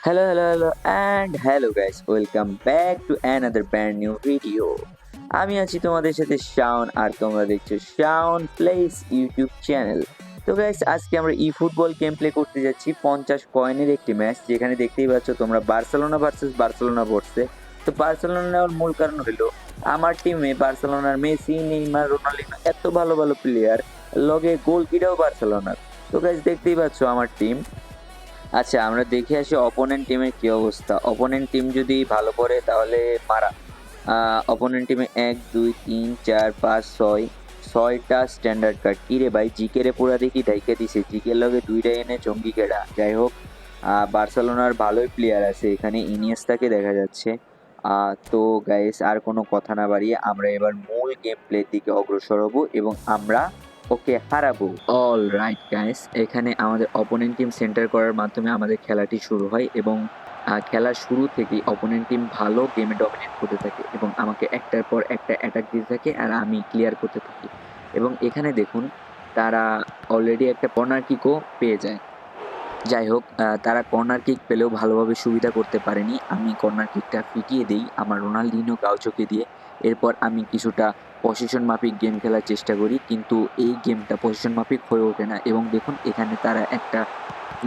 Hello, and hello guys. Welcome back to another brand new video. আমি আছি তোমাদের সাথে শাওন আর তোমরা দেখছো শাওন প্লেস ইউটিউব চ্যানেল। তো গাইস আজকে আমরা ই ফুটবল গেম প্লে করতে যাচ্ছি 50 কয়েনের একটি ম্যাচ, যেখানে দেখতেই পাচ্ছ তোমরা বার্সেলোনা ভার্সেস বার্সেলোনা পড়ছে। তো বার্সেলোনা নেওয়ার মূল কারণ হলো আমার টিমে বার্সেলোনার মেসি, নেইমার, রোনাল্ডিনো এত ভালো ভালো প্লেয়ার, লগে গোলকিটাও বার্সেলোনার। তো গাইস দেখতেই পাচ্ছ আমার টিম। আচ্ছা, আমরা দেখে আসি অপোনেন্ট টিমের কি অবস্থা। অপোনেন্ট টিম যদি ভালো করে তাহলে মারা। অপোনেন্ট টিমে 1 2 3 4 5 6 6টা স্ট্যান্ডার্ড কার্ড। কি রে ভাই, জিকে রে পুরা দেখি ডাইকে দিছে, জিকের লগে দুইটা এনে চঙ্গি কেডা। যাই হোক, বার্সেলোনার ভালোই প্লেয়ার আছে, এখানে ইনিয়েস্তাকে দেখা যাচ্ছে। তো গাইস আর কোনো কথা না বাড়িয়ে আমরা এবার মূল গেম প্লের দিকে অগ্রসর হব এবং আমরা ওকে হারাবো। অল রাইট গাইস, এখানে আমাদের অপোনেন্ট টিম সেন্টার করার মাধ্যমে আমাদের খেলাটি শুরু হয় এবং খেলার শুরু থেকেই অপোনেন্ট টিম ভালো গেমে ডমিনেট করতে থাকে এবং আমাকে একটার পর একটা অ্যাটাক দিতে থাকে আর আমি ক্লিয়ার করতে থাকি। এবং এখানে দেখুন, তারা অলরেডি একটা কর্নার কিকও পেয়ে যায়। যাই হোক, তারা কর্নার কিক পেলেও ভালোভাবে সুবিধা করতে পারেনি। আমি কর্নার কিকটা ফিকিয়ে দেই আমার রোনাল্ডিনো গাউচোকে দিয়ে। এরপর আমি কিছুটা পসেশন মাফিক গেম খেলার চেষ্টা করি, কিন্তু এই গেমটা পসেশন মাফিক হয়ে ওঠে না। এবং দেখুন এখানে তারা একটা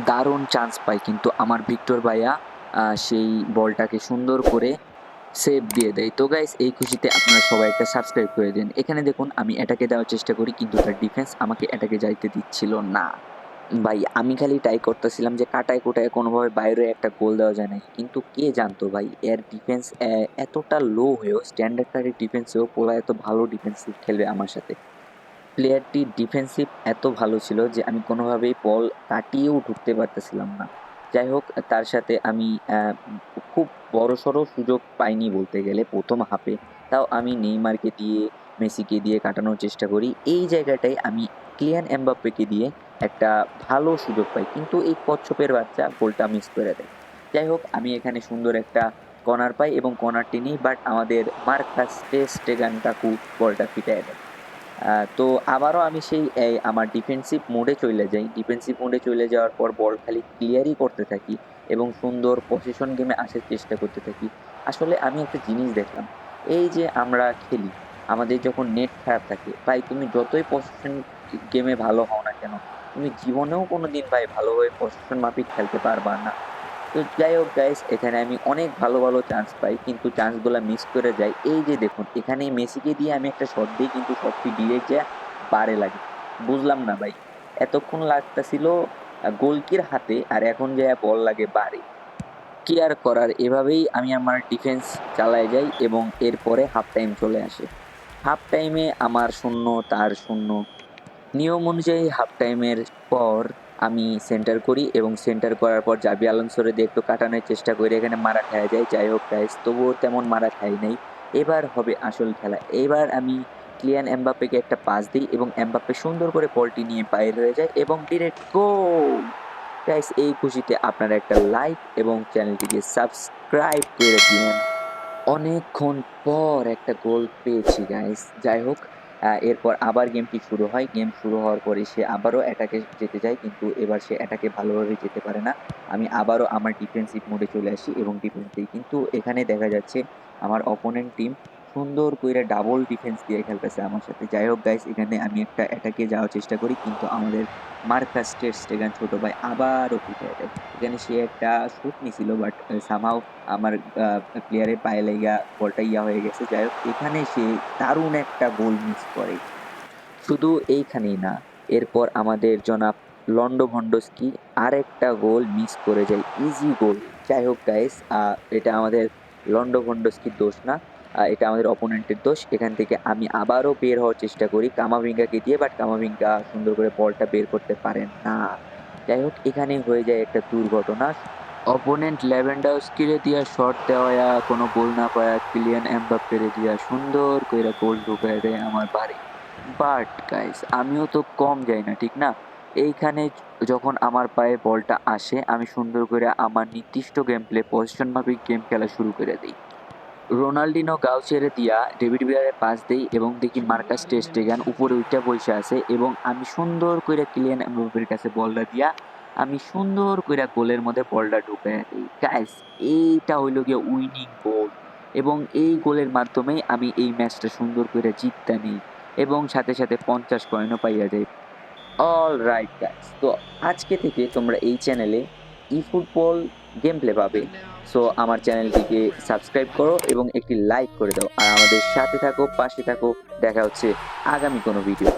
দারুণ চান্স পায়, কিন্তু আমার ভিক্টর ভাইয়া সেই বলটাকে সুন্দর করে সেভ দিয়ে দেয়। তো গাইস এই খুশিতে আপনারা সবাই একটা সাবস্ক্রাইব করে দিন। এখানে দেখুন আমি অ্যাটাকে দেওয়ার চেষ্টা করি, কিন্তু তার ডিফেন্স আমাকে অ্যাটাকে যাইতে দিচ্ছিল না। ভাই আমি খালি ট্রাই করতেছিলাম যে কাটায় কুটায় কোনোভাবে বাইরে একটা গোল দেওয়া যায় নাকি, কিন্তু কে জানতো ভাই এর ডিফেন্স এতটা লো হয়েও, স্ট্যান্ডার্ড কার্ডের ডিফেন্সেও পোলা এত ভালো ডিফেন্সিভ খেলবে আমার সাথে। প্লেয়ারটি ডিফেন্সিভ এত ভালো ছিল যে আমি কোনোভাবেই বল কাটিয়েও ঢুকতে পারতেছিলাম না। যাই হোক, তার সাথে আমি খুব বড়সড় সুযোগ পাইনি বলতে গেলে প্রথম হাফে। তাও আমি নেইমারকে দিয়ে, মেসিকে দিয়ে কাটানোর চেষ্টা করি। এই জায়গাটায় আমি কিলিয়ান এমবাপ্পেকে দিয়ে একটা ভালো সুযোগ পাই, কিন্তু এই কচ্ছপের বাচ্চা গোলটা মিস করে দেয়। যাই হোক, আমি এখানে সুন্দর একটা কর্নার পাই এবং কর্নারটি নিই, বাট আমাদের মার্কাস টের স্টেগান কাকু বলটা ফিটায় দেয়। তো আবারও আমি সেই আমার ডিফেন্সিভ মোডে চলে যাই। ডিফেন্সিভ মোডে চলে যাওয়ার পর বল খালি ক্লিয়ারই করতে থাকি এবং সুন্দর পজিশন গেমে আসার চেষ্টা করতে থাকি। আসলে আমি একটা জিনিস দেখলাম, এই যে আমরা খেলি, আমাদের যখন নেট খারাপ থাকে, ভাই তুমি যতই পজিশন গেমে ভালো হও না কেন, তুমি জীবনেও কোনোদিন ভাই ভালোভাবে পজিশন মাফিক খেলতে পারবা না। তো যাই হোক গাইস, এখানে আমি অনেক ভালো ভালো চান্স পাই, কিন্তু চান্সগুলো মিস করে যাই। এই যে দেখুন, এখানে মেসিকে দিয়ে আমি একটা শট দিই, কিন্তু শটটি ডিরেক্ট যায় বারে লাগে। বুঝলাম না ভাই, এতক্ষণ লাগতেছিল গোলকির হাতে আর এখন যায় বল লাগে বারে। কি আর করার, এভাবেই আমি আমার ডিফেন্স চালায় যাই এবং এরপরে হাফ টাইম চলে আসে। হাফ টাইমে আমার শূন্য তার শূন্য। নিয়ম অনুযায়ী হাফ টাইমের পর আমি সেন্টার করি এবং সেন্টার করার পর জাবি আলোনসোরে দিয়ে একটু কাটানোর চেষ্টা করি, এখানে মারা খাওয়া যায়। যাই হোক গাইস, তবুও তেমন মারা খাই নাই। এবার হবে আসল খেলা। এবার আমি ক্লিয়ান এমবাপ্পেকে একটা পাস দিই এবং এমবাপ্পে সুন্দর করে বলটি নিয়ে বাইর হয়ে যায় এবং ডিরেক্ট গোল। গাইস এই খুশিতে আপনারা একটা লাইক এবং চ্যানেলটিকে সাবস্ক্রাইব করে দিন। অনেকক্ষণ পর একটা গোল পেয়েছি গাইস। যাই হোক, এরপর আবার গেমটি শুরু হয়। গেম শুরু হওয়ার পরে সে আবারও অ্যাটাকে যেতে যায়, কিন্তু এবার সে অ্যাটাকে ভালোভাবে যেতে পারে না। আমি আবারও আমার ডিফেন্সিভ মোডে চলে আসি এবং ডিফেন্স দিই, কিন্তু এখানে দেখা যাচ্ছে আমার অপোনেন্ট টিম সুন্দর কইরা ডাবল ডিফেন্স দিয়ে খেলতেছে আমার সাথে। যাই হোক গাইস, এখানে আমি একটা অ্যাটাকে যাওয়ার চেষ্টা করি, কিন্তু আমাদের মার্কাস টের স্টেগান ছোট ভাই আবারও পিটায় দেয়। এখানে সে একটা শুট নিছিল, বাট সামহাউ আমার প্লেয়ারের পায়ে লাইগা বলটা ইয়া হয়ে গেছে। যাই হোক, এখানে সে দারুণ একটা গোল মিস করে। শুধু এইখানেই না, এরপর আমাদের জনাব লন্ডভন্ডস্কি আরেকটা গোল মিস করে যায়, ইজি গোল। যাই হোক গাইস, এটা আমাদের লন্ডভন্ডস্কির দোষ না, এটা আমাদের অপোনেন্টের দোষ। এখান থেকে আমি আবারও বের হওয়ার চেষ্টা করি কামাভিঙ্গাকে দিয়ে, বাট কামাভিঙ্গা সুন্দর করে বলটা বের করতে পারেন না। যাই হোক, এখানে হয়ে যায় একটা দুর্ঘটনা। অপোনেন্ট লেভেনডস্কিরে দিয়া শট দেওয়া কোনো গোল না পায়া কিলিয়ান এমবাপ্পেরে দিয়া সুন্দর কইরা গোল ঢুকায় দেয় আমার বাড়ি। বাট গাইস আমিও তো কম যাই না, ঠিক না? এইখানে যখন আমার পায়ে বলটা আসে, আমি সুন্দর করে আমার নির্দিষ্ট গেম প্লে পজিশন মাফিক গেম খেলা শুরু করে দিই। রোনাল্ডিনো গাও ছেড়ে দিয়া ডেভিড ভিয়ারে পাস দেই এবং দেখি মার্কাস টের স্টেগান উপরে উইঠা বইসা আছে এবং আমি সুন্দর কইরা কিলিয়ান এমবাপ্পের কাছে বলটা দিয়া আমি সুন্দর কইরা গোলের মধ্যে বলটা ঢুকাইয়া দেই। গাইস এইটা হইল গিয়ে উইনিং গোল এবং এই গোলের মাধ্যমেই আমি এই ম্যাচটা সুন্দর কইরা জিততা নেই এবং সাথে, সাথে 50 কয়েনও পাইয়া যাই। Alright guys. তো আজকে থেকে তোমরা এই চ্যানেলে eFootball গেম প্লে পাবে। সো আমার চ্যানেলটিকে সাবস্ক্রাইব করো এবং একটি লাইক করে দাও। আর আমাদের সাথে থাকো, পাশে থাকো। দেখা হচ্ছে আগামী কোনো ভিডিও।